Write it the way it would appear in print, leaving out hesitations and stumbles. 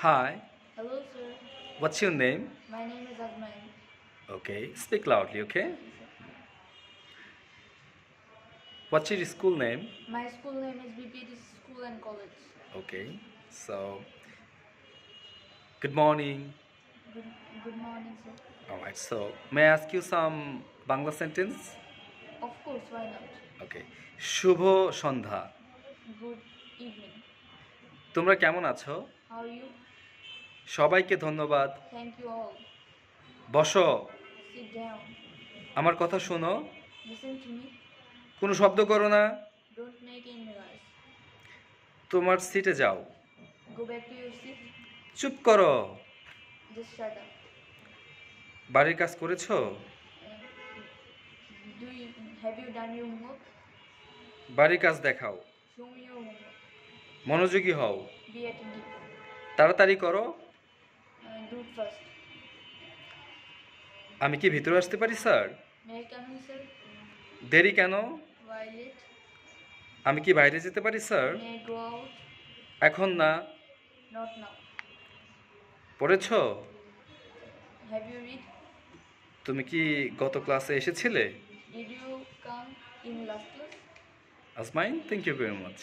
Hi, Hello, sir. what's your name? My name is Azmain. Okay, speak loudly, okay? Okay, sir. What's your school name? My school name is BPD School and College. Okay, so good morning. Good, good morning, sir. Alright, so may I ask you some Bangla sentence? Of course, why not? Okay, Shubho Sandhya. Good evening. তোমরা কেমন আছো? How are you? সবাইকে ধন্যবাদ। Thank you all. বসো, Sit down. আমার কথা শোনো। Listen to me. কোনো শব্দ করো না। Don't make any noise. তোমার সিটে যাও। Go back to your seat. চুপ করো। Just shut up. বাড়ির কাজ করেছো? Have you done your homework? বাড়ির কাজ দেখাও। Show me your homework. মনোযোগী হও। Be attentive. তাড়াতাড়ি করো। Do it first. আমি কি ভিতরে আসতে পারি sir? May I come in, sir? দেরি কেন? Why late? আমি কি বাইরে যেতে পারি sir? May I go out? এখন না। Not now. পড়েছো? Have you read? তুমি কি গত ক্লাসে এসেছিলে? Did you come in last class? Asmine, thank you very much.